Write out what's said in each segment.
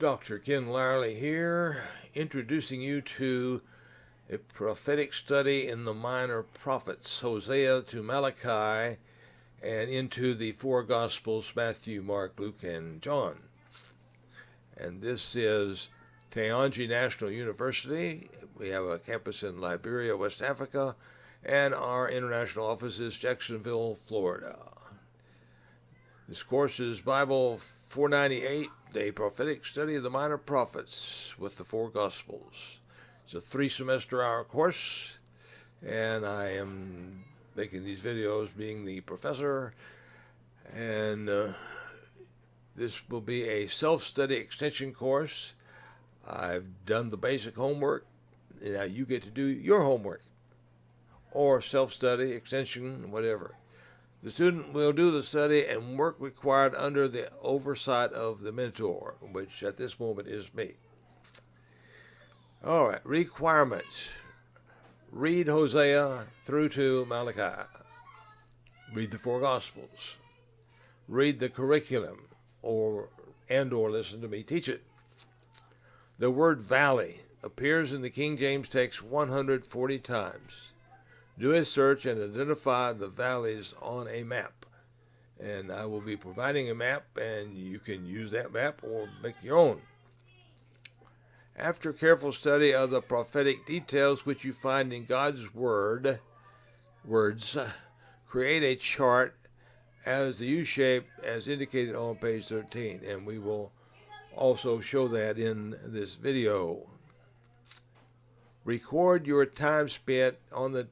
Dr. Ken Larley here, introducing you to a prophetic study in the minor prophets, Hosea to Malachi, and into the four Gospels, Matthew, Mark, Luke, and John. And this is Taonji National University. We have a campus in Liberia, West Africa, and our international office is Jacksonville, Florida. This course is Bible 498, a prophetic study of the minor prophets with the four Gospels. It's a 3-semester-hour course, and I am making these videos being the professor, and this will be a self-study extension course. I've done the basic homework. Now you get to do your homework, or self-study, extension, whatever. The student will do the study and work required under the oversight of the mentor, which at this moment is me. All right, requirements. Read Hosea through to Malachi. Read the four Gospels. Read the curriculum, or listen to me teach it. The word valley appears in the King James text 140 times. Do a search and identify the valleys on a map. And I will be providing a map, and you can use that map or make your own. After careful study of the prophetic details which you find in God's words, create a chart as the U-shape as indicated on page 13. And we will also show that in this video. Record your time spent on the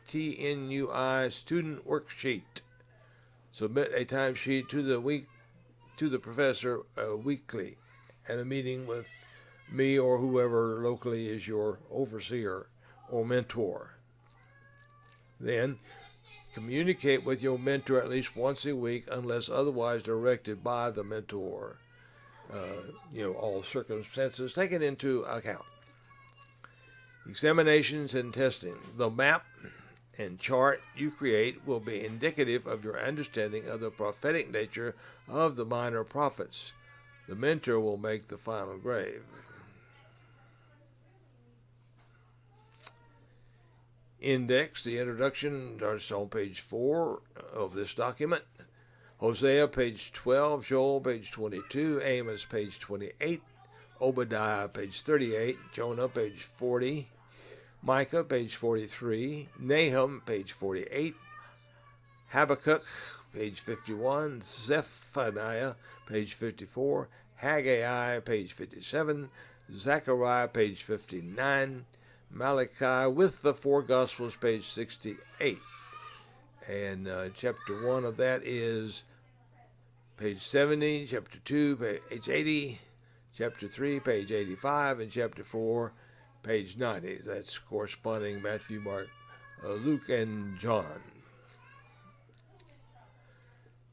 TNUI student worksheet. Submit a timesheet to the professor weekly at a meeting with me or whoever locally is your overseer or mentor. Then communicate with your mentor at least once a week unless otherwise directed by the mentor. All circumstances taken into account. Examinations and testing. The map and chart you create will be indicative of your understanding of the prophetic nature of the minor prophets. The mentor will make the final grade. Index, the introduction starts on page 4 of this document. Hosea, page 12, Joel, page 22, Amos, page 28, Obadiah, page 38, Jonah, page 40, Micah, page 43, Nahum, page 48, Habakkuk, page 51, Zephaniah, page 54, Haggai, page 57, Zechariah, page 59, Malachi with the four Gospels, page 68. And chapter 1 of that is page 70, chapter 2, page 80, chapter 3, page 85, and chapter 4, page 90. That's corresponding Matthew, Mark, Luke, and John.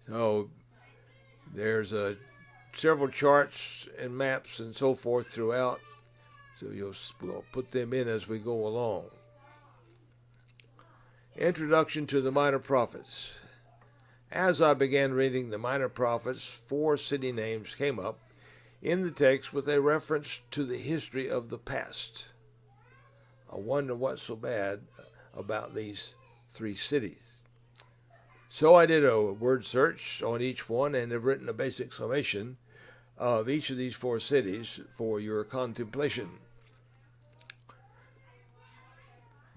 So there's several charts and maps and so forth throughout. So we'll put them in as we go along. Introduction to the minor prophets. As I began reading the minor prophets, 4 city names came up in the text with a reference to the history of the past. I wonder what's so bad about these 3 cities. So I did a word search on each one and have written a basic summation of each of these 4 cities for your contemplation.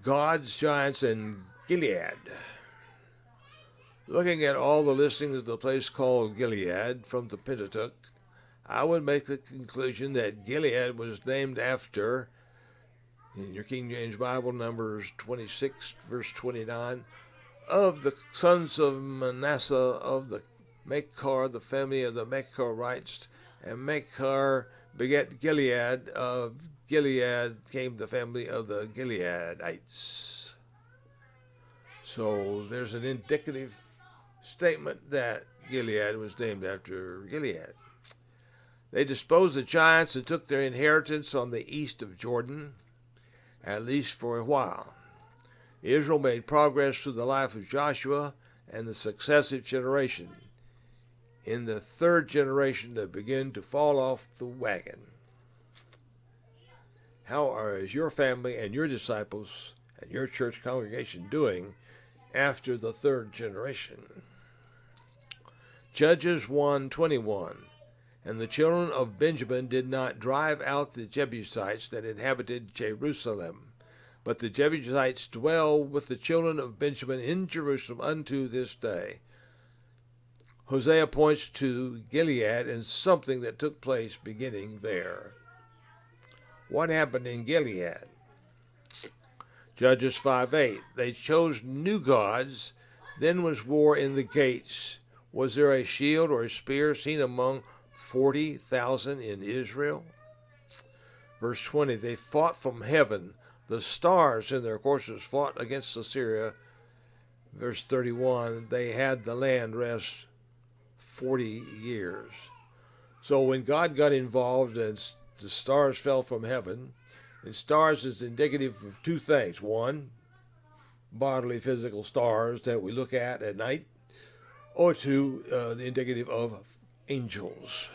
God's giants in Gilead. Looking at all the listings of the place called Gilead from the Pentateuch, I would make the conclusion that Gilead was named after, in your King James Bible, Numbers 26, verse 29, of the sons of Manasseh of the Machir, the family of the Machirites, and Machir begat Gilead. Of Gilead came the family of the Gileadites. So there's an indicative statement that Gilead was named after Gilead. They disposed the giants and took their inheritance on the east of Jordan, at least for a while. Israel made progress through the life of Joshua and the successive generation. in the third generation that begin to fall off the wagon. Is your family and your disciples and your church congregation doing after the third generation? Judges 1:21. And the children of Benjamin did not drive out the Jebusites that inhabited Jerusalem, but the Jebusites dwell with the children of Benjamin in Jerusalem unto this day. Hosea points to Gilead and something that took place beginning there. What happened in Gilead? Judges 5:8. They chose new gods. Then was war in the gates. Was there a shield or a spear seen among 40,000 in Israel? Verse 20. They fought from heaven. The stars in their courses fought against Assyria. Verse 31. They had the land rest 40 years. So when God got involved and the stars fell from heaven, and stars is indicative of two things. One, bodily physical stars that we look at night, or two, the indicative of angels.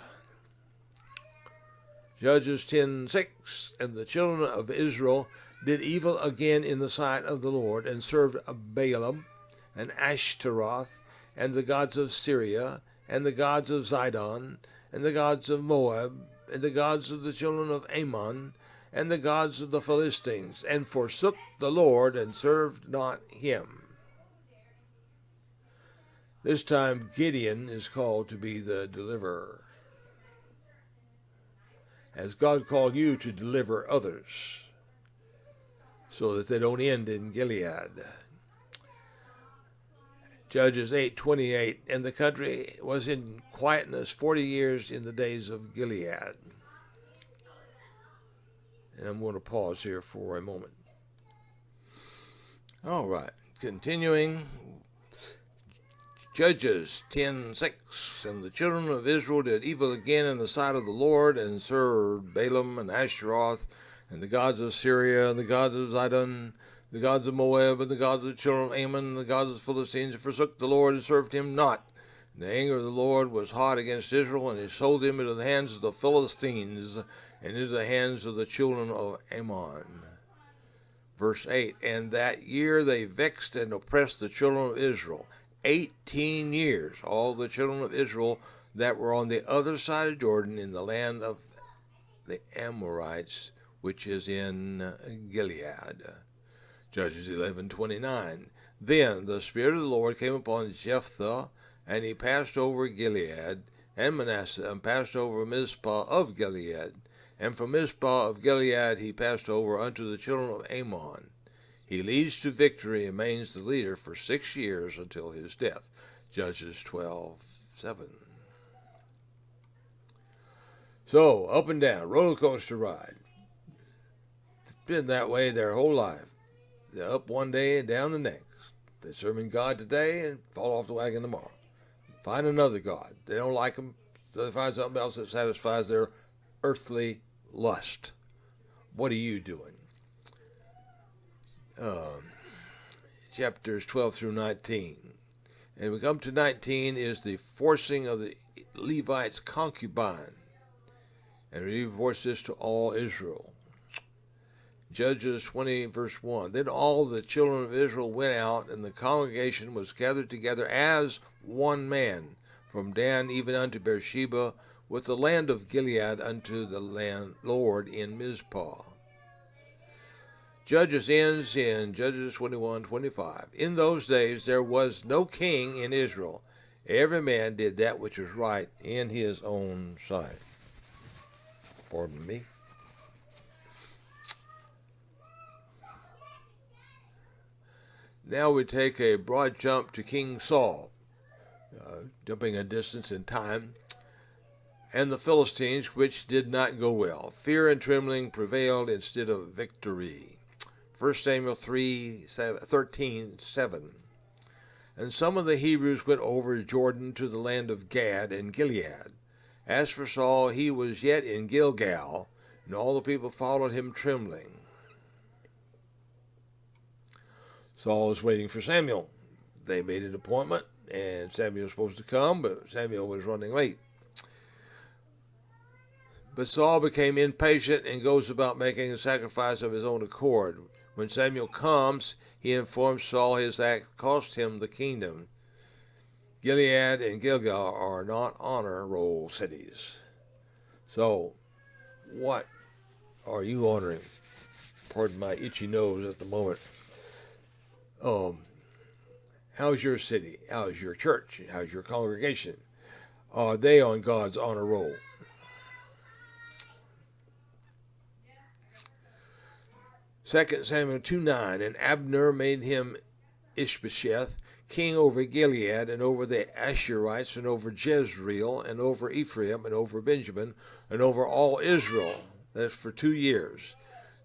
Judges 10:6, and the children of Israel did evil again in the sight of the Lord, and served Balaam and Ashtaroth, and the gods of Syria, and the gods of Zidon, and the gods of Moab, and the gods of the children of Ammon, and the gods of the Philistines, and forsook the Lord, and served not him. This time Gideon is called to be the deliverer. Has God called you to deliver others so that they don't end in Gilead? Judges 8:28, and the country was in quietness 40 years in the days of Gilead. And I'm going to pause here for a moment. All right, continuing. Judges 10:6, and the children of Israel did evil again in the sight of the Lord, and served Balaam and Ashtaroth, and the gods of Syria, and the gods of Zidon, the gods of Moab, and the gods of the children of Ammon, and the gods of the Philistines, and forsook the Lord, and served him not. And the anger of the Lord was hot against Israel, and he sold him into the hands of the Philistines, and into the hands of the children of Ammon. Verse 8, and that year they vexed and oppressed the children of Israel. 18 years, all the children of Israel that were on the other side of Jordan in the land of the Amorites, which is in Gilead. Judges 11:29. Then the Spirit of the Lord came upon Jephthah, and he passed over Gilead and Manasseh, and passed over Mizpah of Gilead. And from Mizpah of Gilead he passed over unto the children of Ammon. He leads to victory and remains the leader for 6 years until his death. Judges 12:7. So, up and down, roller coaster ride. It's been that way their whole life. They're up one day and down the next. They're serving God today and fall off the wagon tomorrow. Find another God. They don't like him, so they find something else that satisfies their earthly lust. What are you doing? Chapters 12 through 19. And we come to 19 is the forcing of the Levites' concubine. And we force this to all Israel. Judges 20, verse 1. Then all the children of Israel went out, and the congregation was gathered together as one man, from Dan even unto Beersheba, with the land of Gilead unto the land Lord in Mizpah. Judges ends in Judges 21:25. In those days there was no king in Israel. Every man did that which was right in his own sight. Pardon me. Now we take a broad jump to King Saul, jumping a distance in time, and the Philistines, which did not go well. Fear and trembling prevailed instead of victory. 1 Samuel 13:7. And some of the Hebrews went over Jordan to the land of Gad and Gilead. As for Saul, he was yet in Gilgal, and all the people followed him trembling. Saul was waiting for Samuel. They made an appointment. And Samuel was supposed to come, but Samuel was running late. But Saul became impatient and goes about making a sacrifice of his own accord. When Samuel comes, he informs Saul his act cost him the kingdom. Gilead and Gilgal are not honor roll cities. So, what are you honoring? Pardon my itchy nose at the moment. How's your city? How's your church? How's your congregation? Are they on God's honor roll? 2 Samuel 2:9, and Abner made him Ishbosheth king over Gilead and over the Asherites and over Jezreel and over Ephraim and over Benjamin and over all Israel. That's for 2 years.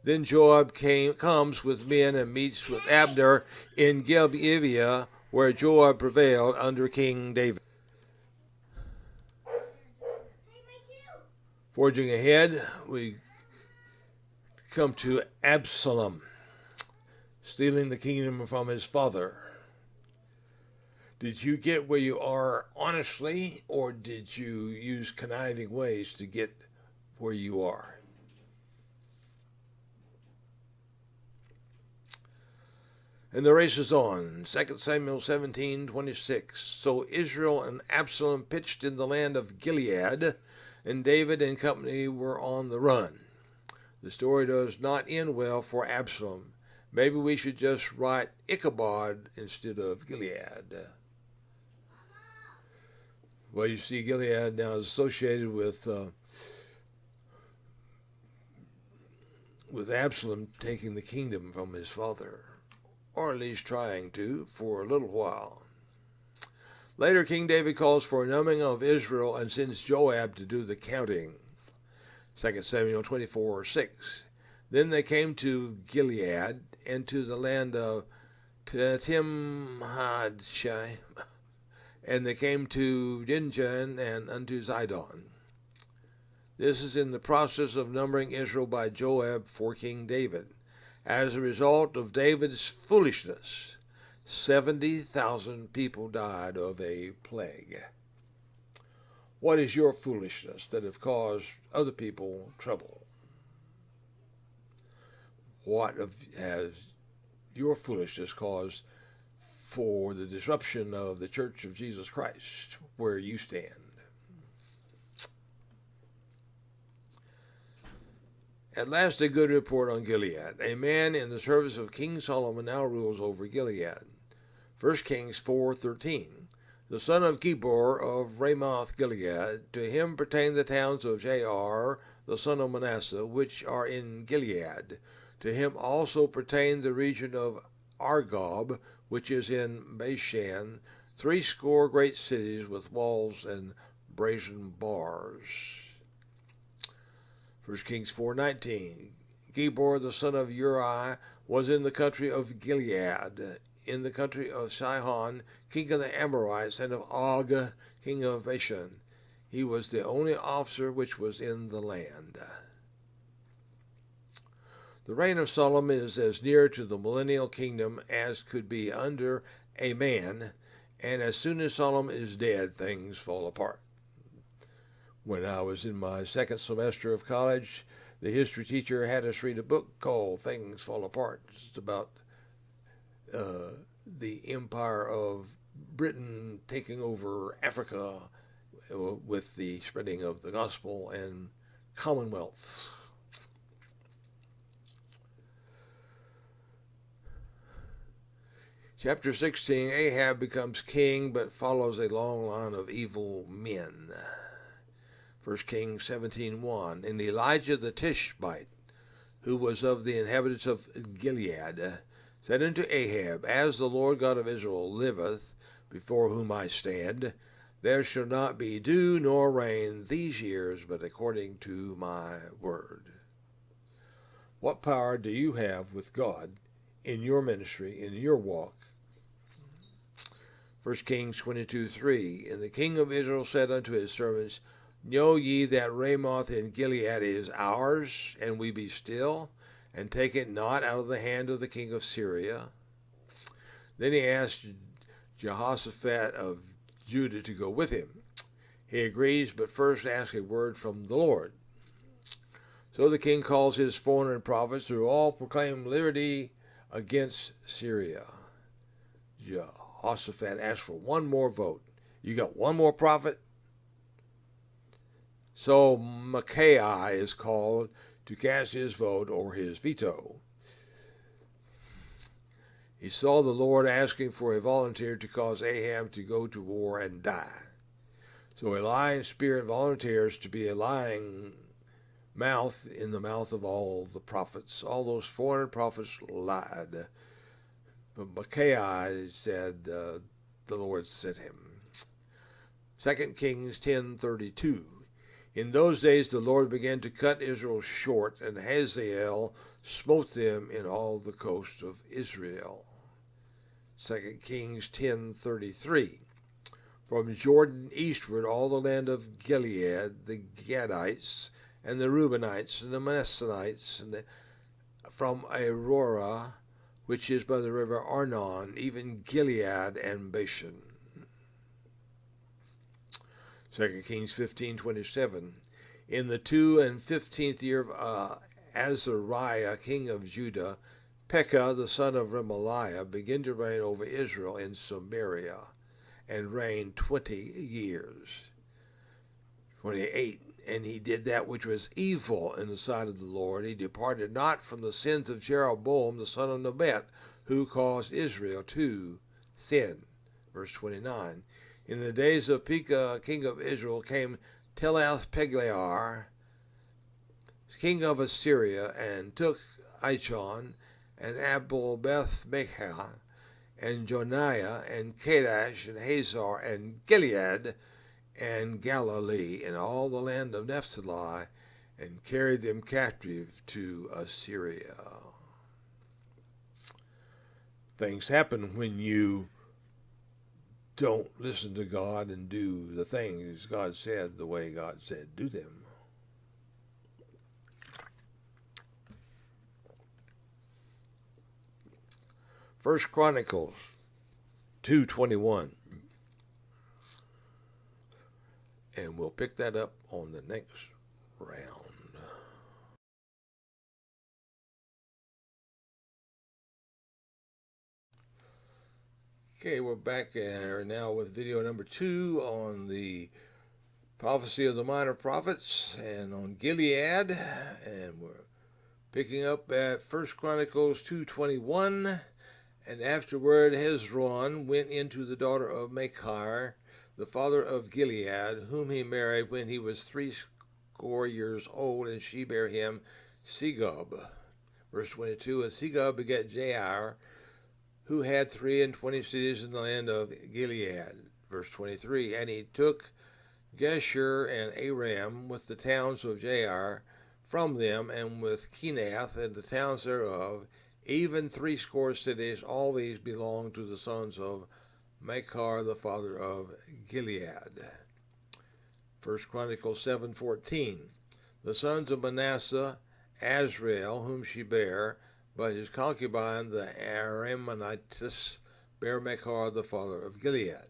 Then Joab comes with men and meets with Abner in Gibeah, where Joab prevailed under King David. Forging ahead, we come to Absalom, stealing the kingdom from his father. Did you get where you are honestly, or did you use conniving ways to get where you are? And the race is on. 2 Samuel 17:26. So Israel and Absalom pitched in the land of Gilead, and David and company were on the run. The story does not end well for Absalom. Maybe we should just write Ichabod instead of Gilead. Well, you see, Gilead now is associated with Absalom taking the kingdom from his father, or at least trying to, for a little while. Later, King David calls for a numbering of Israel and sends Joab to do the counting. 2 Samuel 24:6. Then they came to Gilead and to the land of Timhadshai, and they came to Dinjan and unto Zidon. This is in the process of numbering Israel by Joab for King David. As a result of David's foolishness, 70,000 people died of a plague. What is your foolishness that have caused other people trouble? What has your foolishness caused for the disruption of the Church of Jesus Christ, where you stand? At last, a good report on Gilead. A man in the service of King Solomon now rules over Gilead. 1 Kings 4:13. The son of Gibor of Ramoth Gilead, to him pertain the towns of Jair, the son of Manasseh, which are in Gilead. To him also pertain the region of Argob, which is in Bashan, 80 great cities with walls and brazen bars. 1 Kings 4:19. Gibor, the son of Uri, was in the country of Gilead, in the country of Sihon, king of the Amorites, and of Og, king of Bashan. He was the only officer which was in the land. The reign of Solomon is as near to the millennial kingdom as could be under a man, and as soon as Solomon is dead, things fall apart. When I was in my second semester of college, the history teacher had us read a book called Things Fall Apart. It's about the empire of Britain taking over Africa with the spreading of the gospel and commonwealths. Chapter 16, Ahab becomes king but follows a long line of evil men. 1 Kings 17:1. And Elijah the Tishbite, who was of the inhabitants of Gilead, said unto Ahab, As the Lord God of Israel liveth, before whom I stand, there shall not be dew nor rain these years, but according to my word. What power do you have with God in your ministry, in your walk? 1 Kings 22:3. And the king of Israel said unto his servants, Know ye that Ramoth in Gilead is ours, and we be still, and take it not out of the hand of the king of Syria? Then he asked Jehoshaphat of Judah to go with him. He agrees, but first asks a word from the Lord. So the king calls his 400 prophets who all proclaim liberty against Syria. Jehoshaphat asks for one more vote. You got one more prophet? So Micaiah is called to cast his vote or his veto. He saw the Lord asking for a volunteer to cause Ahab to go to war and die. So a lying spirit volunteers to be a lying mouth in the mouth of all the prophets. All those 400 prophets lied. But Micaiah said the Lord sent him. 2 Kings 10:32. In those days the Lord began to cut Israel short, and Hazael smote them in all the coast of Israel. 2 Kings 10:33. From Jordan eastward all the land of Gilead, the Gadites, and the Reubenites, and the Manassites, and from Aurora, which is by the river Arnon, even Gilead and Bashan. 2 Kings 15:27. In the 15th year of Azariah, king of Judah, Pekah, the son of Remaliah, began to reign over Israel in Samaria, and reigned 20 years. 28. And he did that which was evil in the sight of the Lord. He departed not from the sins of Jeroboam, the son of Nebat, who caused Israel to sin. Verse 29. In the days of Pekah, king of Israel, came Tiglath-Pileser, king of Assyria, and took Ichon, and Abel-Beth-Maachah, and Joniah, and Kadesh, and Hazor, and Gilead, and Galilee, and all the land of Naphtali, and carried them captive to Assyria. Things happen when you don't listen to God and do the things God said the way God said do them. First Chronicles 2:21. And we'll pick that up on the next round. Okay, we're back now with video number 2 on the prophecy of the minor prophets and on Gilead. And we're picking up at 1 Chronicles 2:21. And afterward Hezron went into the daughter of Machir, the father of Gilead, whom he married when he was 80 years old, and she bare him Segub. Verse 22, and Segub begat Jair, who had 23 cities in the land of Gilead. Verse 23, and he took Geshur and Aram with the towns of Jair from them, and with Kenath and the towns thereof, even 80 cities. All these belonged to the sons of Machir, the father of Gilead. 1 Chronicles 7:14. The sons of Manasseh, Azrael, whom she bare, but his concubine, the Aramonites, bare Machir, the father of Gilead.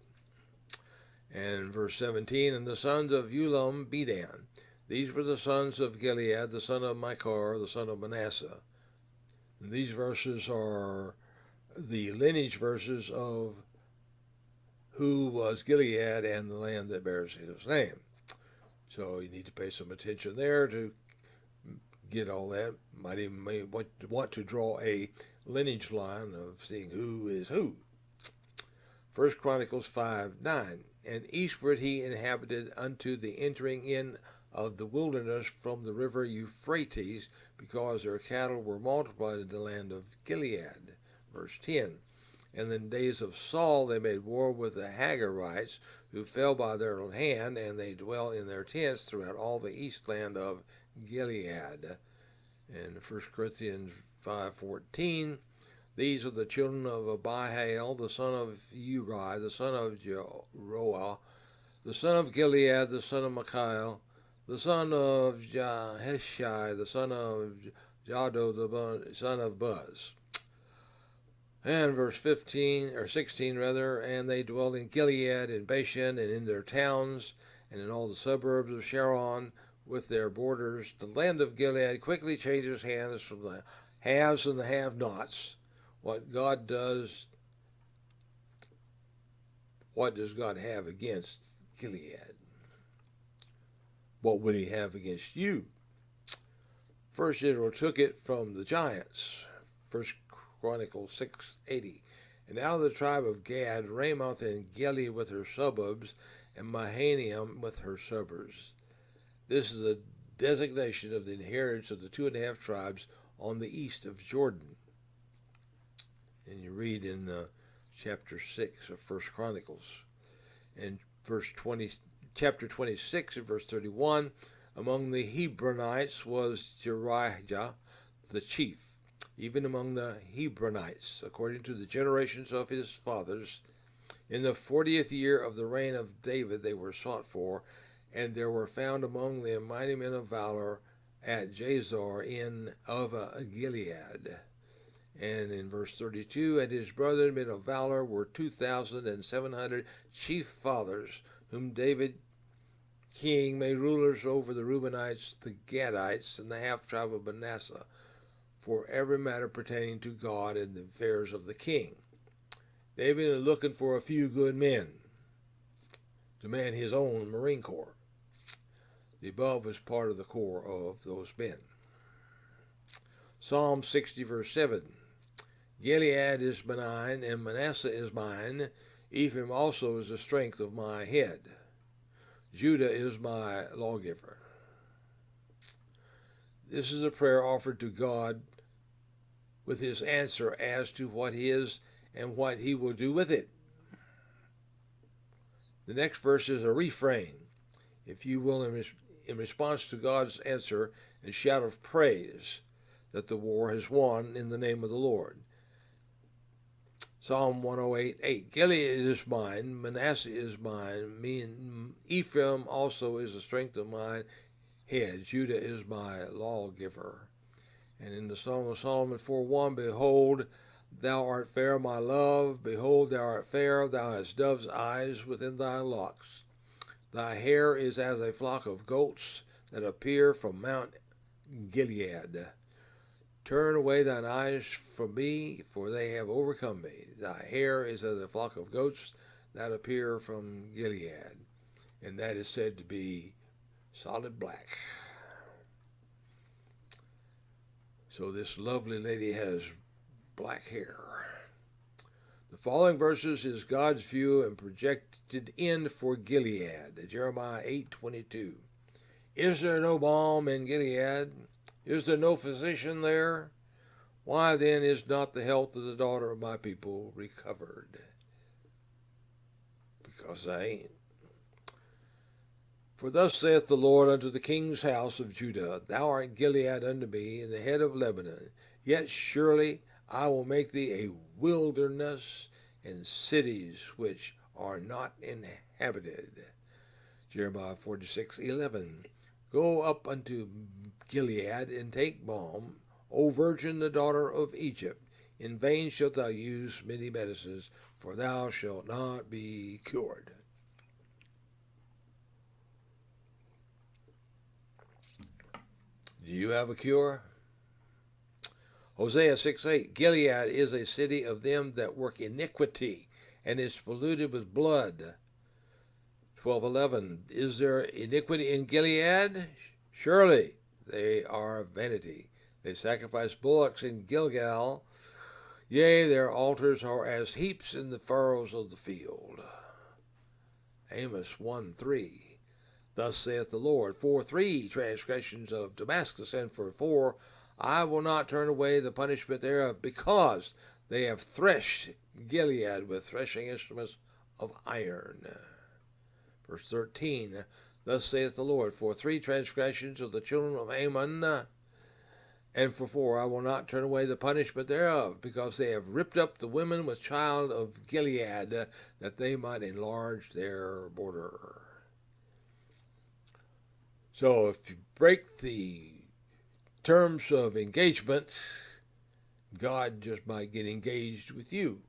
And verse 17, and the sons of Ulam, Bedan. These were the sons of Gilead, the son of Machir, the son of Manasseh. And these verses are the lineage verses of who was Gilead and the land that bears his name. So you need to pay some attention there to get all that. Might even want to draw a lineage line of seeing who is who. 1 Chronicles 5:9. And eastward he inhabited unto the entering in of the wilderness from the river Euphrates, because their cattle were multiplied in the land of Gilead. Verse 10. And in the days of Saul they made war with the Hagarites, who fell by their own hand, and they dwell in their tents throughout all the east land of Gilead. In 1 Corinthians 5:14, these are the children of Abihail, the son of Uri, the son of Jeroah, the son of Gilead, the son of Machir, the son of Jaheshai, the son of Jado, the son of Buz. And verse 15 or 16 rather, and they dwell in Gilead and Bashan and in their towns and in all the suburbs of Sharon with their borders. The land of Gilead quickly changes hands from the haves and the have-nots. What does God have against Gilead? What would he have against you? First Israel took it from the giants. First Chronicles 6:80. And out of the tribe of Gad, Ramoth and Gilead with her suburbs, and Mahanaim with her suburbs. This is a designation of the inheritance of the 2.5 tribes on the east of Jordan. And you read in chapter 6 of First Chronicles. And chapter 26 and verse 31, among the Hebronites was Jerijah the chief. Even among the Hebronites, according to the generations of his fathers, in the 40th year of the reign of David they were sought for, and there were found among them mighty men of valor at Jezreel of Gilead. And in verse 32, and his brethren men of valor were 2,700 chief fathers, whom David king made rulers over the Reubenites, the Gadites, and the half-tribe of Manasseh, for every matter pertaining to God and the affairs of the king. David is looking for a few good men to man his own Marine Corps. The above is part of the core of those men. Psalm 60 verse 7. Gilead is mine, and Manasseh is mine. Ephraim also is the strength of my head. Judah is my lawgiver. This is a prayer offered to God with his answer as to what is and what he will do with it. The next verse is a refrain, if you will, in response to God's answer and shout of praise that the war has won in the name of the Lord. Psalm 108:8. Gilead is mine, Manasseh is mine, Ephraim also is the strength of mine head. Judah is my lawgiver. And in the Song of Solomon 4:1, behold, thou art fair, my love. Behold, thou art fair. Thou hast dove's eyes within thy locks. Thy hair is as a flock of goats that appear from Mount Gilead. Turn away thine eyes from me, for they have overcome me. Thy hair is as a flock of goats that appear from Gilead. And that is said to be solid black. So this lovely lady has black hair. The following verses is God's view and projected end for Gilead. Jeremiah 8:22. Is there no balm in Gilead? Is there no physician there? Why then is not the health of the daughter of my people recovered? Because I ain't. For thus saith the Lord unto the king's house of Judah, Thou art Gilead unto me, in the head of Lebanon. Yet surely I will make thee a wilderness, and cities which are not inhabited. Jeremiah 46:11. Go up unto Gilead, and take balm, O virgin, the daughter of Egypt. In vain shalt thou use many medicines, for thou shalt not be cured. Do you have a cure? Hosea 6:8. Gilead is a city of them that work iniquity, and is polluted with blood. 12:11. Is there iniquity in Gilead? Surely they are vanity. They sacrifice bullocks in Gilgal. Yea, their altars are as heaps in the furrows of the field. Amos 1:3. Thus saith the Lord, for 3 transgressions of Damascus, and for 4 I will not turn away the punishment thereof, because they have threshed Gilead with threshing instruments of iron. Verse 13, thus saith the Lord, for 3 transgressions of the children of Ammon, and for 4 I will not turn away the punishment thereof, because they have ripped up the women with child of Gilead, that they might enlarge their border. So if you break the terms of engagement, God just might get engaged with you.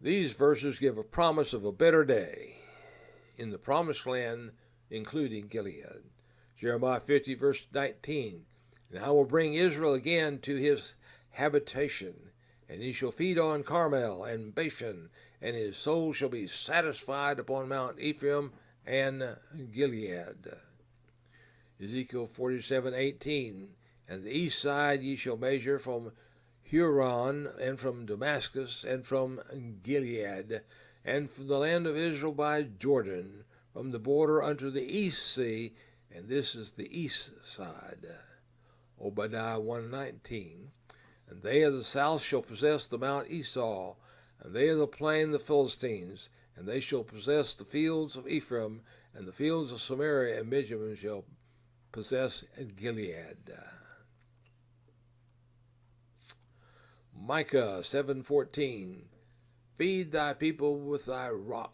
These verses give a promise of a better day in the promised land, including Gilead. Jeremiah 50, verse 19. And I will bring Israel again to his habitation, and he shall feed on Carmel and Bashan, and his soul shall be satisfied upon Mount Ephraim and Gilead. Ezekiel 47:18. And the east side ye shall measure from Huron, and from Damascus, and from Gilead, and from the land of Israel by Jordan, from the border unto the east sea, and this is the east side. Obadiah 1:19. And they of the south shall possess the Mount Esau, and they of the plain the Philistines, and they shall possess the fields of Ephraim, and the fields of Samaria and Benjamin shall possess Gilead. Micah 7:14. Feed thy people with thy rod.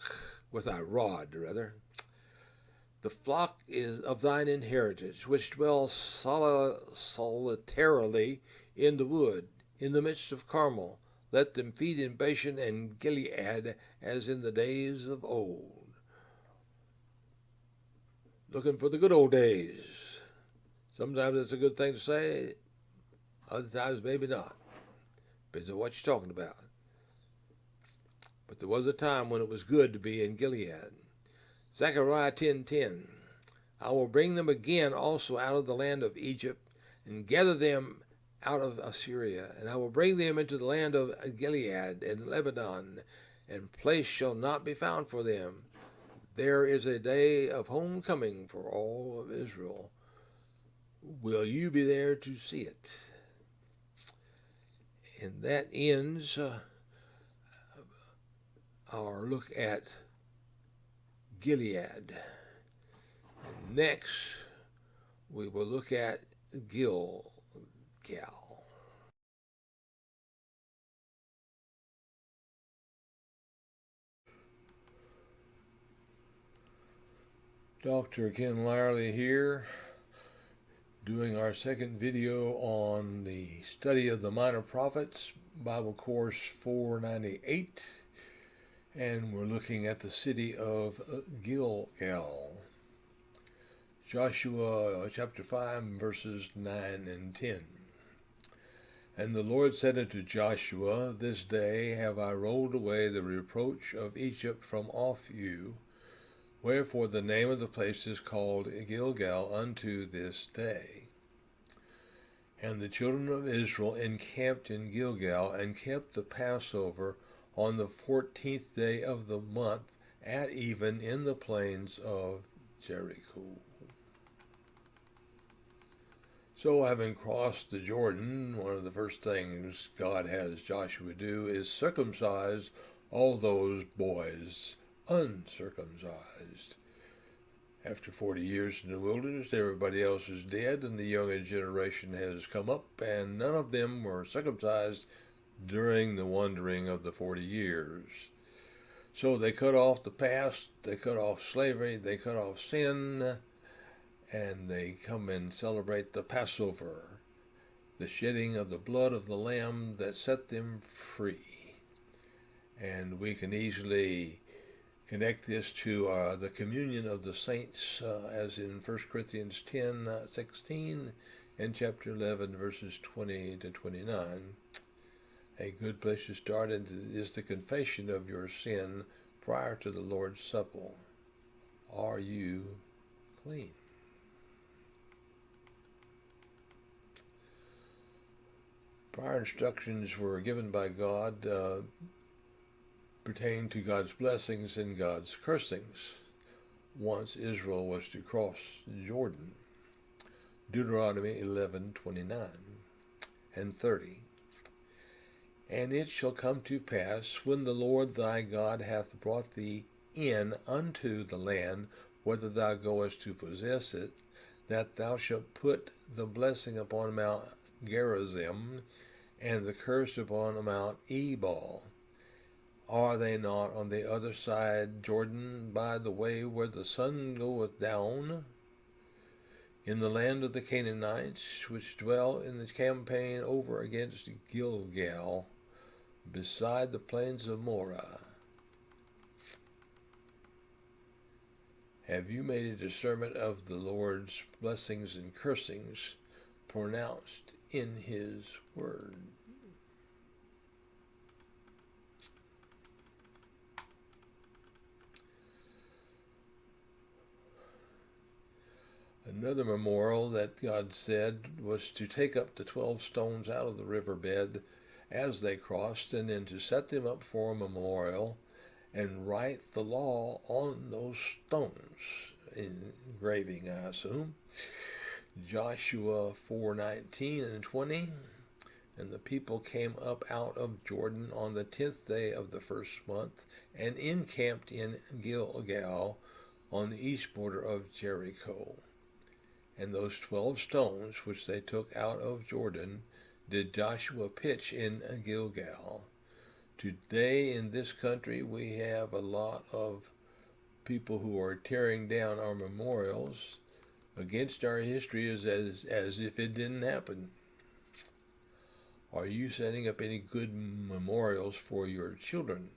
The flock is of thine inheritance, which dwell solitarily in the wood, in the midst of Carmel. Let them feed in Bashan and Gilead, as in the days of old. Looking for the good old days. Sometimes it's a good thing to say, other times maybe not. Depends on what you're talking about. But there was a time when it was good to be in Gilead. Zechariah 10:10. I will bring them again also out of the land of Egypt, and gather them out of Assyria, and I will bring them into the land of Gilead and Lebanon, and place shall not be found for them. There is a day of homecoming for all of Israel. Will you be there to see it? And that ends our look at Gilead. And next, we will look at Gilgal. Dr. Ken Lyerly here, doing our second video on the study of the Minor Prophets, Bible Course 498, and we're looking at the city of Gilgal. Joshua chapter 5, verses 9 and 10. And the Lord said unto Joshua, This day have I rolled away the reproach of Egypt from off you, wherefore the name of the place is called Gilgal unto this day. And the children of Israel encamped in Gilgal, and kept the Passover on the 14th day of the month, at even in the plains of Jericho. So, having crossed the Jordan, one of the first things God has Joshua do is circumcise all those boys uncircumcised. After 40 years in the wilderness, everybody else is dead, and the younger generation has come up, and none of them were circumcised during the wandering of the 40 years. So they cut off the past, they cut off slavery, they cut off sin, and they come and celebrate the Passover, the shedding of the blood of the Lamb that set them free. And we can easily connect this to the communion of the saints, as in 1 Corinthians 10:16 and chapter 11, verses 20 to 29. A good place to start is the confession of your sin prior to the Lord's Supper. Are you clean? Prior instructions were given by God pertaining to God's blessings and God's cursings once Israel was to cross Jordan. Deuteronomy 11:29 and 30. And it shall come to pass, when the Lord thy God hath brought thee in unto the land, whither thou goest to possess it, that thou shalt put the blessing upon Mount Gerizim, and the curse upon Mount Ebal. Are they not on the other side Jordan, by the way where the sun goeth down? in the land of the Canaanites, which dwell in the campaign over against Gilgal, beside the plains of Morah. Have you made a discernment of the Lord's blessings and cursings pronounced in his word? Another memorial that God said was to take up the 12 stones out of the riverbed as they crossed, and then to set them up for a memorial and write the law on those stones, engraving, I assume. Joshua 4:19 and 20. And the people came up out of Jordan on the 10th day of the first month, and encamped in Gilgal on the east border of Jericho. And those 12 stones which they took out of Jordan did Joshua pitch in Gilgal. Today in this country we have a lot of people who are tearing down our memorials against our history as if it didn't happen. Are you setting up any good memorials for your children?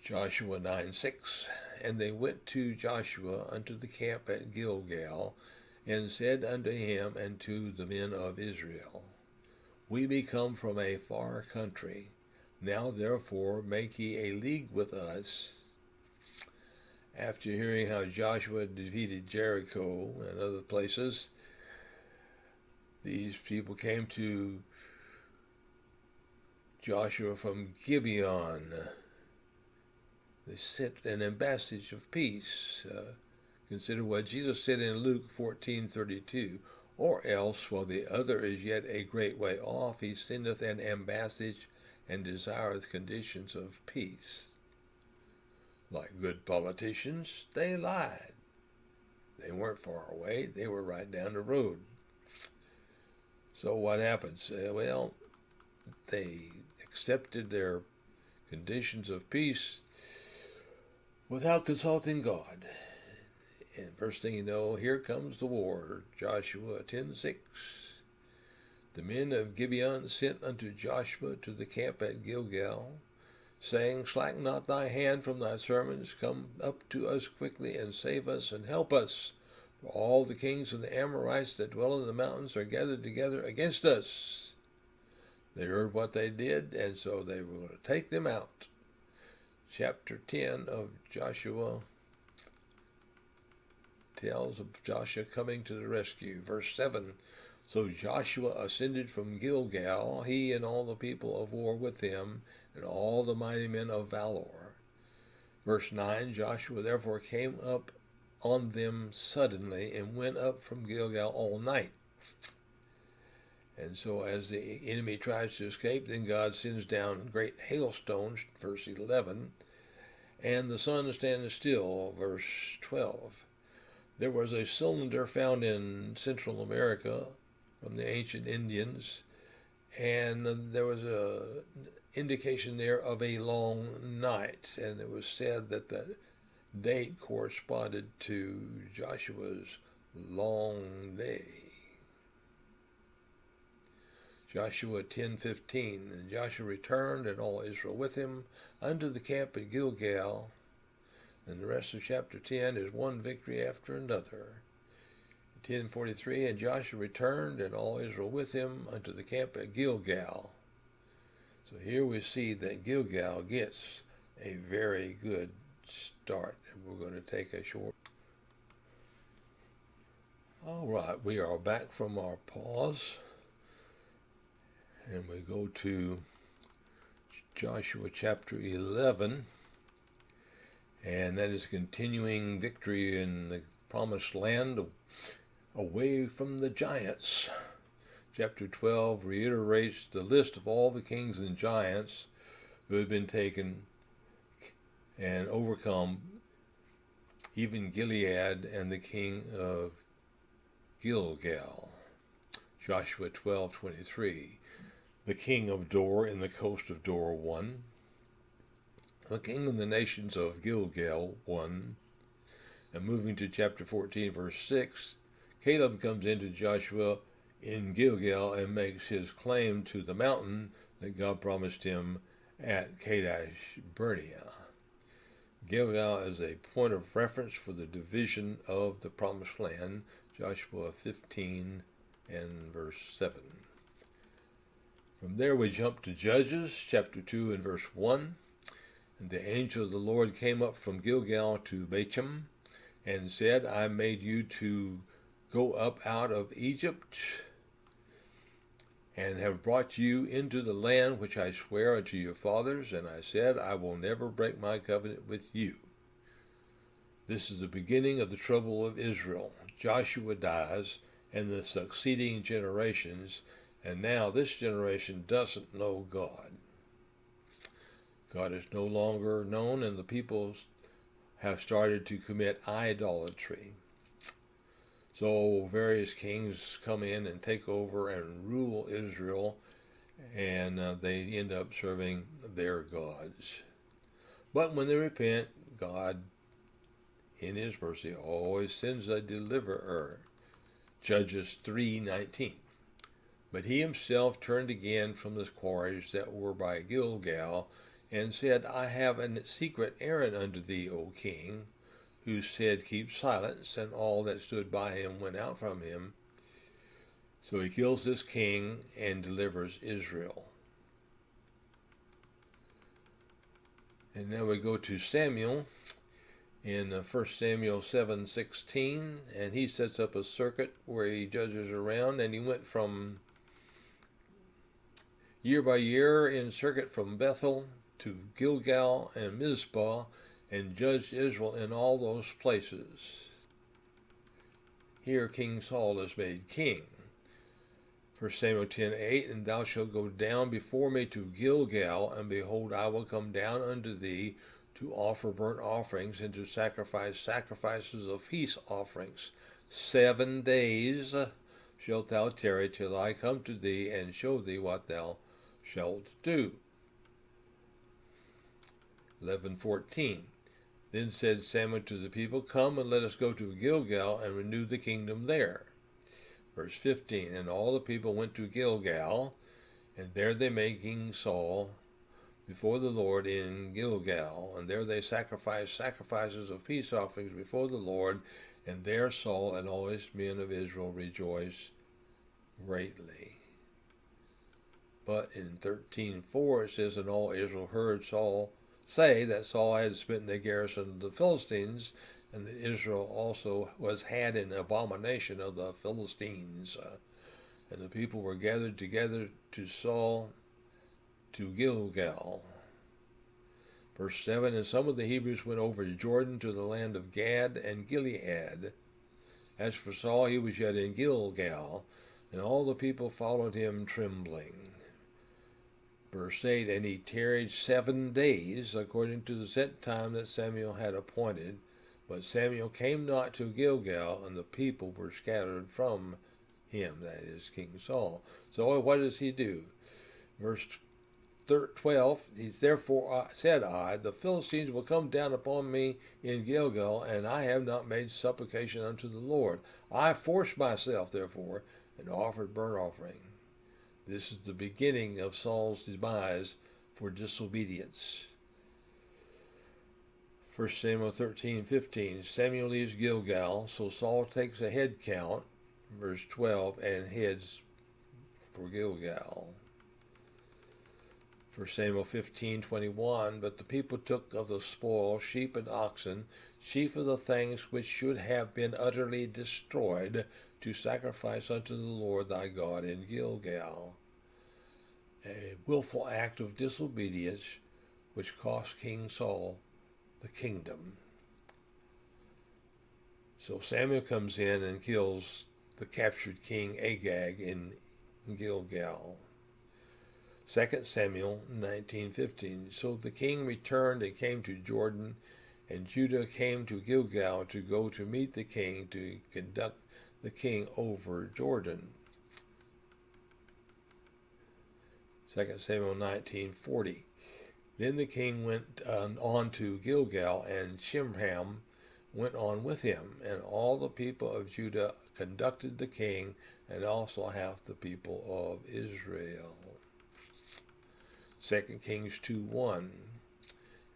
Joshua 9:6. And they went to Joshua unto the camp at Gilgal, and said unto him and to the men of Israel, We be come from a far country. Now therefore make ye a league with us. After hearing how Joshua defeated Jericho and other places, these people came to Joshua from Gibeon. They sent an embassage of peace. Consider what Jesus said in Luke 14:32. Or else, while the other is yet a great way off, he sendeth an embassage and desireth conditions of peace. Like good politicians, they lied. They weren't far away. They were right down the road. So what happens? Well, they accepted their conditions of peace without consulting God. And first thing you know, here comes the war. Joshua 10:6. The men of Gibeon sent unto Joshua to the camp at Gilgal, saying, Slacken not thy hand from thy servants, come up to us quickly, and save us, and help us. For all the kings of the Amorites that dwell in the mountains are gathered together against us. They heard what they did, and so they were going to take them out. Chapter 10 of Joshua tells of Joshua coming to the rescue. Verse 7, So Joshua ascended from Gilgal, he and all the people of war with him, and all the mighty men of valor. Verse 9, Joshua therefore came up on them suddenly, and went up from Gilgal all night. And so as the enemy tries to escape, then God sends down great hailstones, verse 11, and the sun stands still, verse 12. There was a cylinder found in Central America from the ancient Indians, and there was an indication there of a long night, and it was said that the date corresponded to Joshua's long day. Joshua 10:15, And Joshua returned, and all Israel with him, unto the camp at Gilgal. And the rest of chapter 10 is one victory after another. 10:43, And Joshua returned, and all Israel with him, unto the camp at Gilgal. So here we see that Gilgal gets a very good start. And we're going to take a short... All right, we are back from our pause. And we go to Joshua chapter 11. And that is continuing victory in the promised land away from the giants. Chapter 12 reiterates the list of all the kings and giants who have been taken and overcome, even Gilead and the king of Gilgal. Joshua 12:23. The king of Dor in the coast of Dor won. The king of the nations of Gilgal, 1. And moving to chapter 14, verse 6, Caleb comes into Joshua in Gilgal and makes his claim to the mountain that God promised him at Kadesh Barnea. Gilgal is a point of reference for the division of the promised land, Joshua 15 and verse 7. From there we jump to Judges, chapter 2 and verse 1. And the angel of the Lord came up from Gilgal to Bachem, and said, I made you to go up out of Egypt, and have brought you into the land which I swear unto your fathers. And I said, I will never break my covenant with you. This is the beginning of the trouble of Israel. Joshua dies, and the succeeding generations, and now this generation doesn't know God. God is no longer known, and the people have started to commit idolatry. So various kings come in and take over and rule Israel, and they end up serving their gods. But when they repent, God, in his mercy, always sends a deliverer. Judges 3:19. But he himself turned again from the quarries that were by Gilgal, and said, I have a secret errand unto thee, O king, who said, keep silence, and all that stood by him went out from him. So he kills this king and delivers Israel. And now we go to Samuel in 1 Samuel 7:16, and he sets up a circuit where he judges around, and he went from year by year in circuit from Bethel to Gilgal and Mizpah, and judged Israel in all those places. Here King Saul is made king. 1 Samuel 10:8, and thou shalt go down before me to Gilgal, and behold, I will come down unto thee to offer burnt offerings, and to sacrifice sacrifices of peace offerings. 7 days shalt thou tarry till I come to thee, and show thee what thou shalt do. 11:14. Then said Samuel to the people, come and let us go to Gilgal and renew the kingdom there. Verse 15. And all the people went to Gilgal, and there they made King Saul before the Lord in Gilgal, and there they sacrificed sacrifices of peace offerings before the Lord, and there Saul and all his men of Israel rejoiced greatly. But in 13:4 it says, and all Israel heard Saul say that Saul had smitten the garrison of the Philistines, and that Israel also had an abomination of the Philistines. And the people were gathered together to Saul to Gilgal. Verse 7, and some of the Hebrews went over Jordan to the land of Gad and Gilead. As for Saul, he was yet in Gilgal, and all the people followed him trembling. Verse 8, and he tarried 7 days, according to the set time that Samuel had appointed. But Samuel came not to Gilgal, and the people were scattered from him, that is, King Saul. So what does he do? Verse 12, therefore said I, the Philistines will come down upon me in Gilgal, and I have not made supplication unto the Lord. I forced myself, therefore, and offered burnt offering. This is the beginning of Saul's demise for disobedience. 1 Samuel 13:15, Samuel leaves Gilgal, so Saul takes a head count, verse 12, and heads for Gilgal. 1 Samuel 15:21, but the people took of the spoil sheep and oxen, chief of the things which should have been utterly destroyed, to sacrifice unto the Lord thy God in Gilgal. A willful act of disobedience which cost King Saul the kingdom. So Samuel comes in and kills the captured king Agag in Gilgal. 2 Samuel 19:15. So the king returned and came to Jordan, and Judah came to Gilgal to go to meet the king, to conduct the king over Jordan. 2 Samuel 19:40. Then the king went on to Gilgal, and Shimham went on with him, and all the people of Judah conducted the king, and also half the people of Israel. 2 Kings 2:1.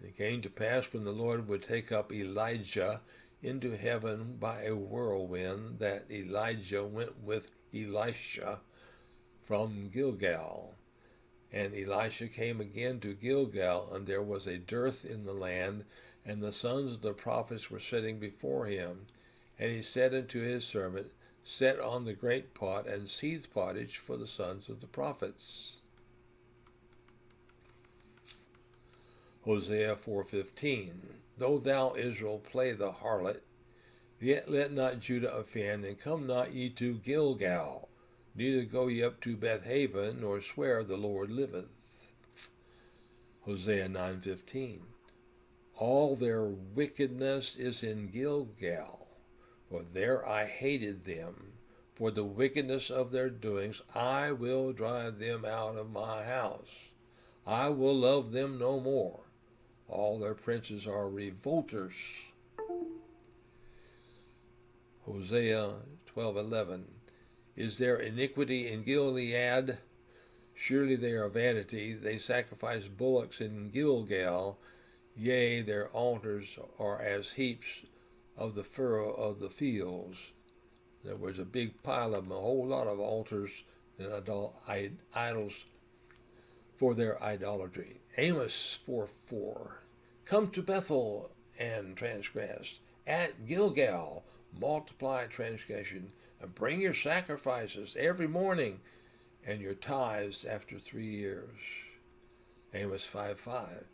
It came to pass when the Lord would take up Elijah into heaven by a whirlwind, that Elijah went with Elisha from Gilgal. And Elisha came again to Gilgal, and there was a dearth in the land, and the sons of the prophets were sitting before him. And he said unto his servant, Set on the great pot, and seethe pottage for the sons of the prophets. Hosea 4:15. Though thou, Israel, play the harlot, yet let not Judah offend, and come not ye to Gilgal, neither go ye up to Bethaven, nor swear the Lord liveth. Hosea 9:15. All their wickedness is in Gilgal, for there I hated them. For the wickedness of their doings I will drive them out of my house. I will love them no more. All their princes are revolters. Hosea 12:11. Is there iniquity in Gilead? Surely they are vanity. They sacrifice bullocks in Gilgal. Yea, their altars are as heaps of the furrow of the fields. There was a big pile of them, a whole lot of altars and idols for their idolatry. Amos 4:4. Come to Bethel and transgress. At Gilgal multiply transgression, and bring your sacrifices every morning, and your tithes after 3 years. Amos 5:5.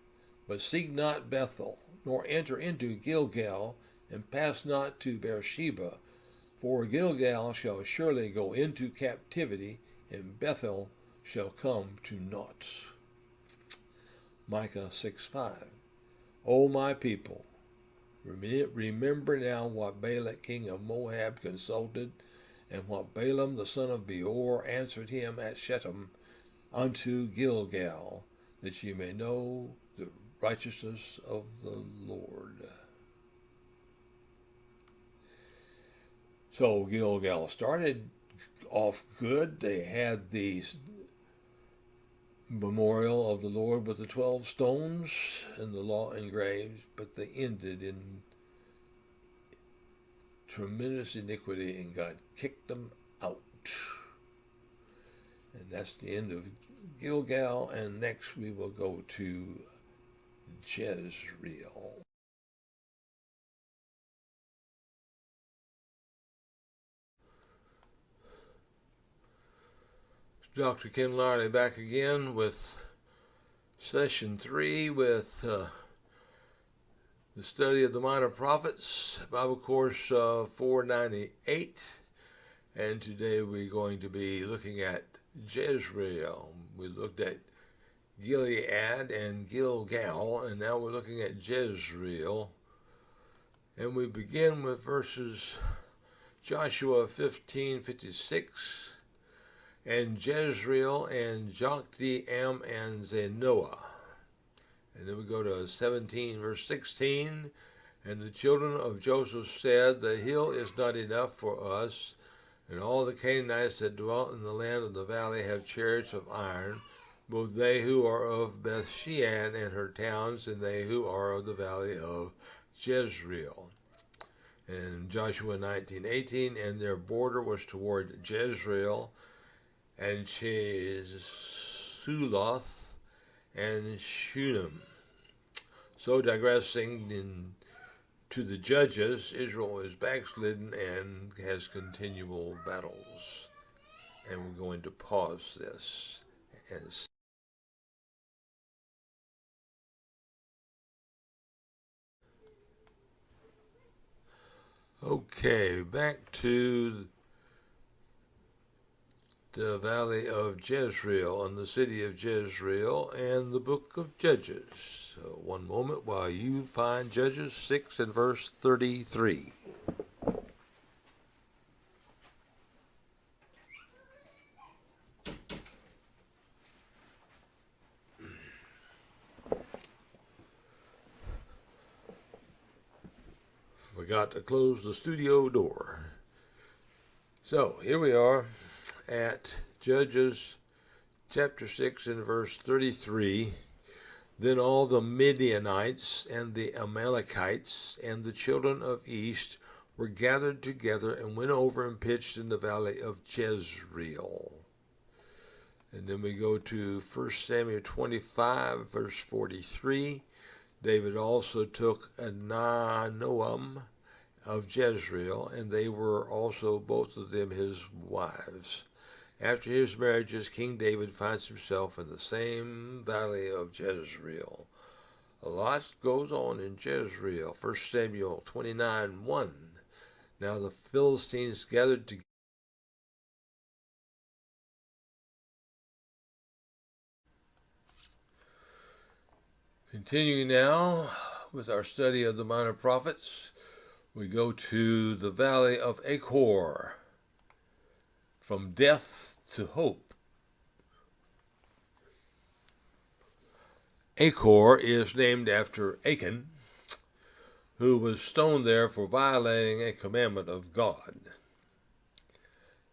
But seek not Bethel, nor enter into Gilgal, and pass not to Beersheba, for Gilgal shall surely go into captivity, and Bethel shall come to naught. Micah 6:5. O my people, remember now what Balak king of Moab consulted, and what Balaam the son of Beor answered him at Shittim unto Gilgal, that ye may know the righteousness of the Lord. So Gilgal started off good. They had the memorial of the Lord with the 12 stones and the law engraved, but they ended in tremendous iniquity, and God kicked them out. And that's the end of Gilgal, and next we will go to Jezreel. Dr. Ken Larley back again with session 3 with the study of the Minor Prophets, Bible course 498. And today we're going to be looking at Jezreel. We looked at Gilead and Gilgal, and now we're looking at Jezreel. And we begin with verses Joshua 15:56. And Jezreel and Jokdeam and Zanoah. And then we go to 17 verse 16. And the children of Joseph said, The hill is not enough for us, and all the Canaanites that dwell in the land of the valley have chariots of iron, both they who are of Bethshean and her towns, and they who are of the valley of Jezreel. And Joshua 19:18, and their border was toward Jezreel, and Chesuloth, and Shunem. So digressing to the judges, Israel is backslidden and has continual battles. And we're going to pause this and okay, back to the valley of Jezreel and the city of Jezreel and the book of Judges. So one moment while you find Judges 6 and verse 33. forgot to close the studio door. So here we are at Judges chapter 6 and verse 33. Then all the Midianites and the Amalekites and the children of East were gathered together and went over and pitched in the valley of Jezreel. And then we go to 1 Samuel 25, verse 43. David also took Ahinoam of Jezreel, and they were also both of them his wives. After his marriages, King David finds himself in the same valley of Jezreel. A lot goes on in Jezreel. 1 Samuel 29:1. Now the Philistines gathered together. Continuing now with our study of the minor prophets, we go to the valley of Achor, from death to hope. Achor is named after Achan, who was stoned there for violating a commandment of God.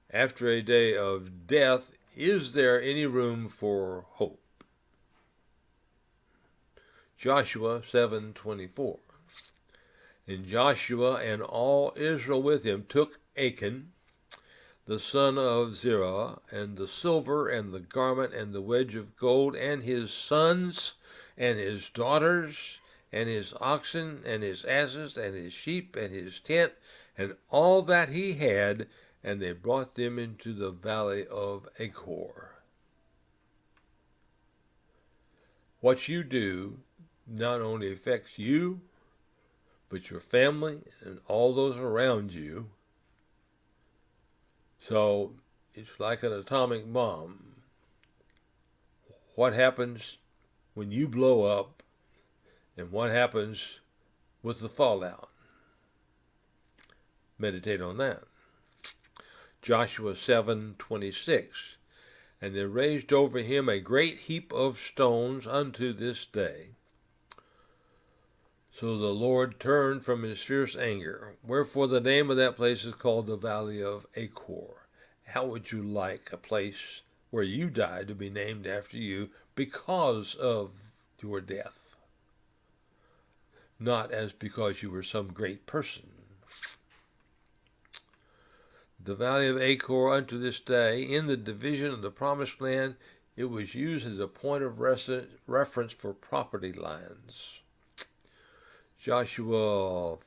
After a day of death, is there any room for hope? Joshua 7:24. And Joshua and all Israel with him took Achan, the son of Zerah, and the silver and the garment and the wedge of gold, and his sons and his daughters, and his oxen and his asses and his sheep and his tent, and all that he had, and they brought them into the valley of Achor. What you do not only affects you, but your family and all those around you. So it's like an atomic bomb. What happens when you blow up, and what happens with the fallout? Meditate on that. Joshua 7:26. And they raised over him a great heap of stones unto this day. So the Lord turned from his fierce anger. Wherefore the name of that place is called the Valley of Achor. How would you like a place where you died to be named after you because of your death? Not as because you were some great person. The Valley of Achor unto this day, in the division of the Promised Land, it was used as a point of reference for property lines. Joshua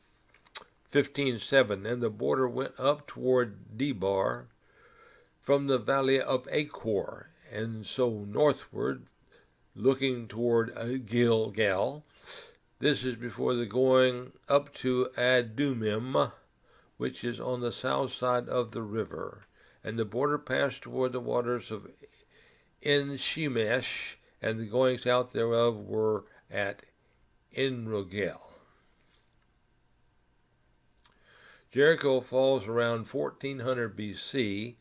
15:7, and the border went up toward Debar from the valley of Achor, and so northward, looking toward Gilgal. This is before the going up to Adumim, which is on the south side of the river. And the border passed toward the waters of En-shemesh, and the goings out thereof were at Enrogel. Jericho falls around 1400 BC,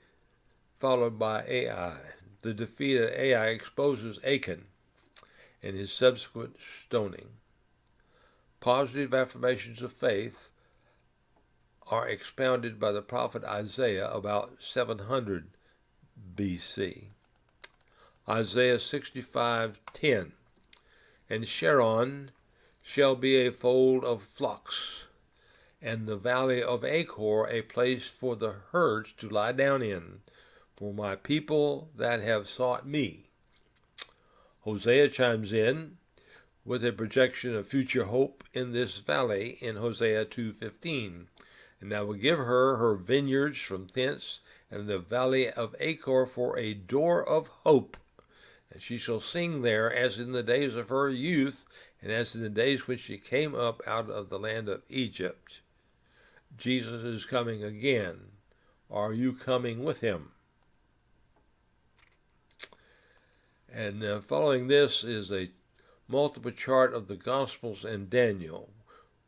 followed by Ai. The defeat of Ai exposes Achan and his subsequent stoning. Positive affirmations of faith are expounded by the prophet Isaiah about 700 BC. Isaiah 65:10. And Sharon shall be a fold of flocks, and the valley of Achor a place for the herds to lie down in, for my people that have sought me. Hosea chimes in with a projection of future hope in this valley in Hosea 2:15. And I will give her her vineyards from thence, and the valley of Achor for a door of hope. And she shall sing there as in the days of her youth, and as in the days when she came up out of the land of Egypt. Jesus is coming again. Are you coming with him? And following this is a multiple chart of the Gospels and Daniel,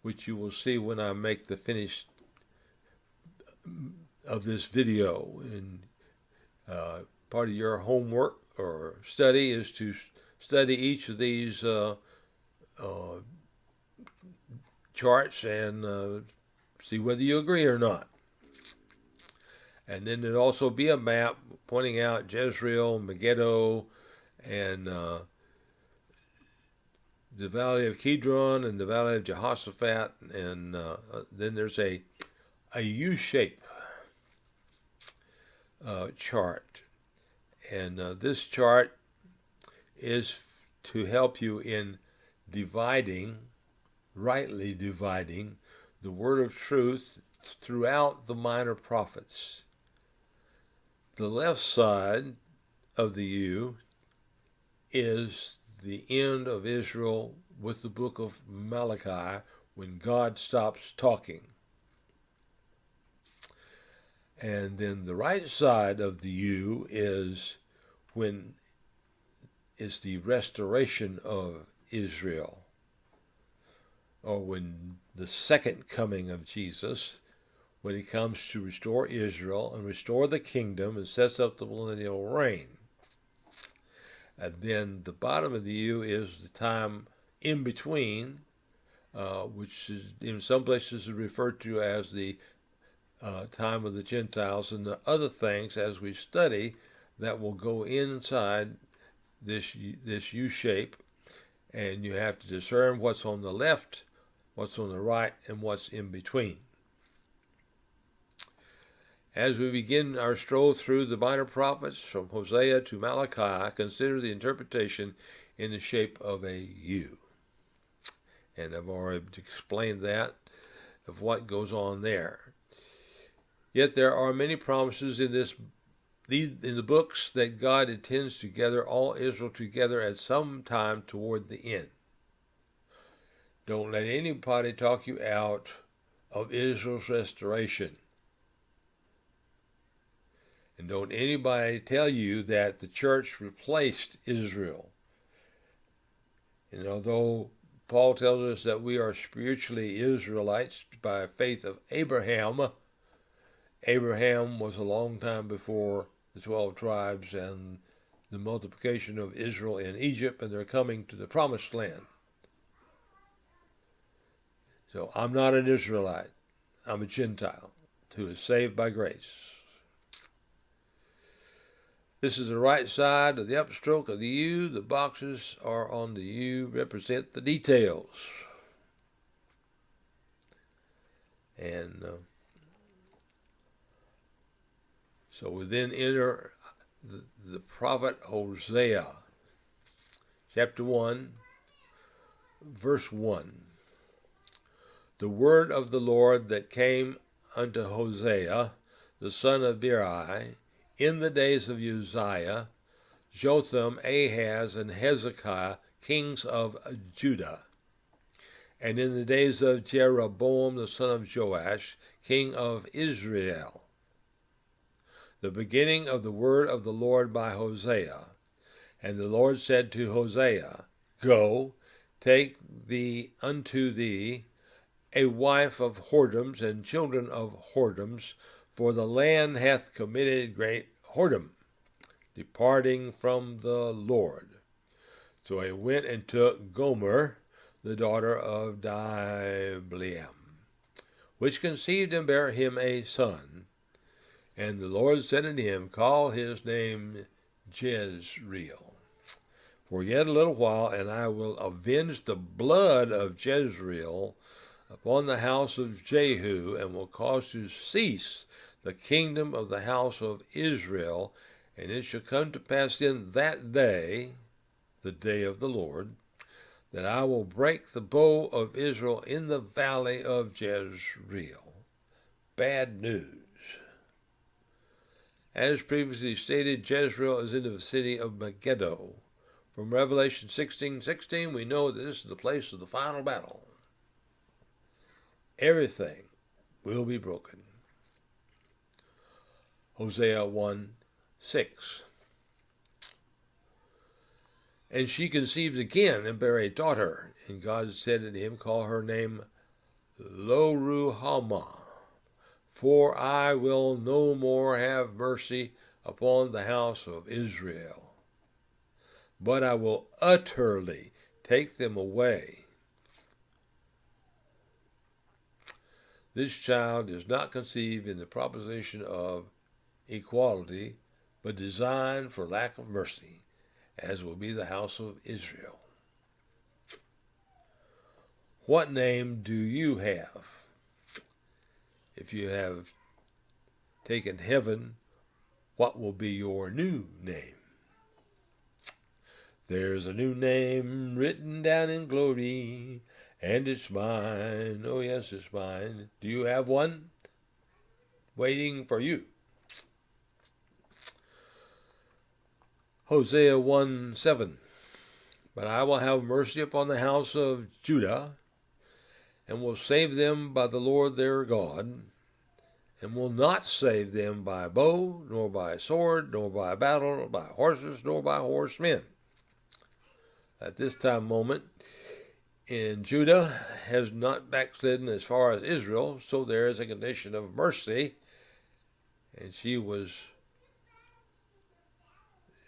which you will see when I make the finish of this video. And part of your homework or study is to study each of these charts and See whether you agree or not. And then there'd also be a map pointing out Jezreel, Megiddo, and the valley of Kidron and the valley of Jehoshaphat. And then there's a U-shape chart. And this chart is to help you in rightly dividing the word of truth throughout the minor prophets. The left side of the U is the end of Israel with the book of Malachi, when God stops talking. And then the right side of the U is when it's the restoration of Israel, or when the second coming of Jesus, when he comes to restore Israel and restore the kingdom and sets up the millennial reign. And then the bottom of the U is the time in between, which is in some places referred to as the time of the Gentiles, and the other things as we study that will go inside this U shape, and you have to discern what's on the left, what's on the right, and what's in between. As we begin our stroll through the minor prophets from Hosea to Malachi, consider the interpretation in the shape of a U. And I've already explained that, of what goes on there. Yet there are many promises in the books that God intends to gather all Israel together at some time toward the end. Don't let anybody talk you out of Israel's restoration. And don't anybody tell you that the church replaced Israel. And although Paul tells us that we are spiritually Israelites by faith of Abraham, Abraham was a long time before the 12 tribes and the multiplication of Israel in Egypt, and they're coming to the promised land. So I'm not an Israelite. I'm a Gentile who is saved by grace. This is the right side of the upstroke of the U. The boxes are on the U, represent the details. And so we then enter the prophet Hosea, chapter 1, verse 1. The word of the Lord that came unto Hosea, the son of Beeri, in the days of Uzziah, Jotham, Ahaz, and Hezekiah, kings of Judah, and in the days of Jeroboam, the son of Joash, king of Israel. The beginning of the word of the Lord by Hosea. And the Lord said to Hosea, Go, take thee unto thee a wife of whoredoms and children of whoredoms, for the land hath committed great whoredom, departing from the Lord. So he went and took Gomer, the daughter of Diblaim, which conceived and bare him a son. And the Lord said unto him, Call his name Jezreel. For yet a little while, and I will avenge the blood of Jezreel upon the house of Jehu, and will cause to cease the kingdom of the house of Israel. And it shall come to pass in that day, the day of the Lord, that I will break the bow of Israel in the valley of Jezreel. Bad news. As previously stated, Jezreel is in the city of Megiddo. From Revelation 16:16, we know that this is the place of the final battle. Everything will be broken. Hosea 1:6. And she conceived again and bare a daughter. And God said unto him, Call her name Lo-ruhamah. For I will no more have mercy upon the house of Israel, but I will utterly take them away. This child is not conceived in the proposition of equality, but designed for lack of mercy, as will be the house of Israel. What name do you have? If you have taken heaven, what will be your new name? There's a new name written down in glory, and it's mine. Oh, yes, it's mine. Do you have one? Waiting for you. Hosea 1:7. But I will have mercy upon the house of Judah, and will save them by the Lord their God, and will not save them by bow, nor by sword, nor by battle, nor by horses, nor by horsemen. At this time moment in Judah has not backslidden as far as Israel, so there is a condition of mercy, and she was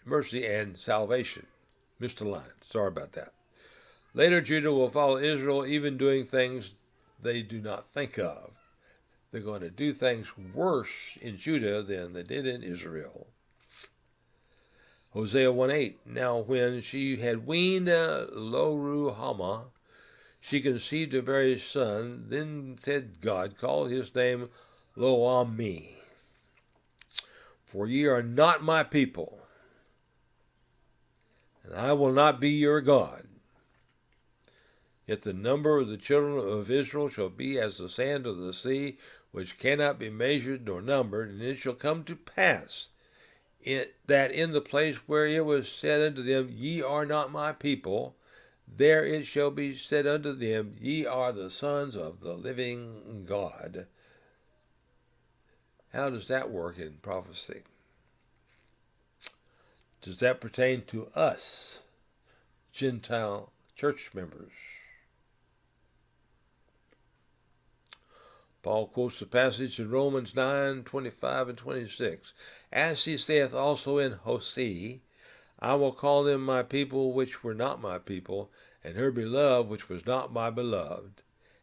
mercy and salvation. Missed a line. Sorry about that. Later, Judah will follow Israel, even doing things they do not think of. They're going to do things worse in Judah than they did in Israel. Hosea 1:8. Now when she had weaned Lo-ruhamah, she conceived a very son. Then said God, call his name Lo-ammi. For ye are not my people, and I will not be your God. Yet the number of the children of Israel shall be as the sand of the sea, which cannot be measured nor numbered. And it shall come to pass that in the place where it was said unto them, ye are not my people, there it shall be said unto them, ye are the sons of the living God. How does that work in prophecy? Does that pertain to us, Gentile church members? Paul quotes the passage in Romans 9:25 and 26. As he saith also in Hosea, I will call them my people which were not my people, and her beloved which was not my beloved.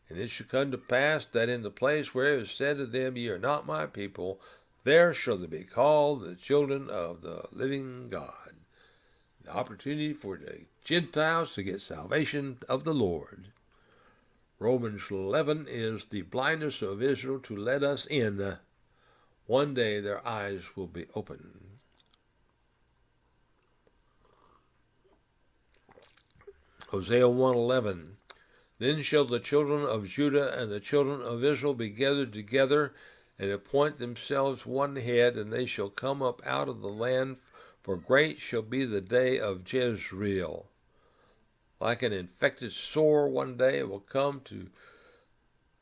And it shall come to pass that in the place where it is said to them, ye are not my people, there shall they be called the children of the living God. The opportunity for the Gentiles to get salvation of the Lord. Romans 11 is the blindness of Israel to let us in. One day their eyes will be opened. Hosea 1:11. Then shall the children of Judah and the children of Israel be gathered together, and appoint themselves one head, and they shall come up out of the land, for great shall be the day of Jezreel. Like an infected sore one day it will come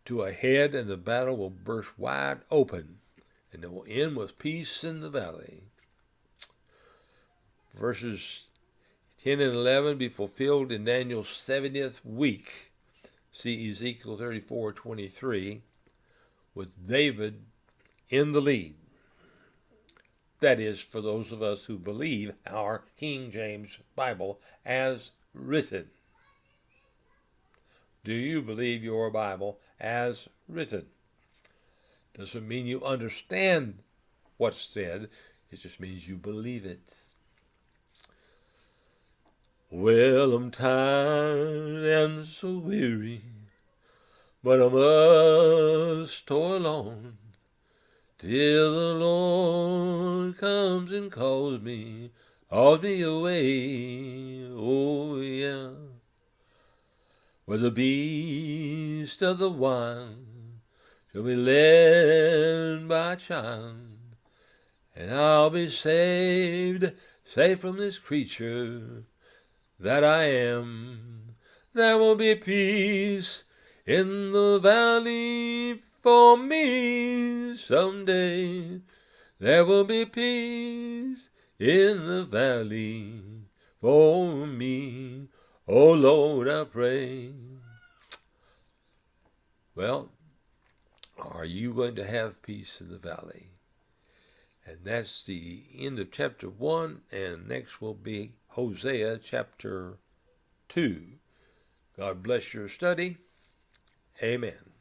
to a head, and the battle will burst wide open, and it will end with peace in the valley. Verses 10 and 11 be fulfilled in Daniel's 70th week. See Ezekiel 34:23, with David in the lead. That is, for those of us who believe our King James Bible as written. Do you believe your Bible as written? Doesn't mean you understand what's said. It just means you believe it. Well, I'm tired and so weary, but I must toil on till the Lord comes and calls me away. Oh, yeah. Where the beast of the wild shall be led by a child, and I'll be saved, safe from this creature that I am. There will be peace in the valley for me someday. There will be peace in the valley for me. Oh Lord, I pray. Well, are you going to have peace in the valley? And that's the end of chapter 1, and next will be Hosea chapter 2. God bless your study. Amen.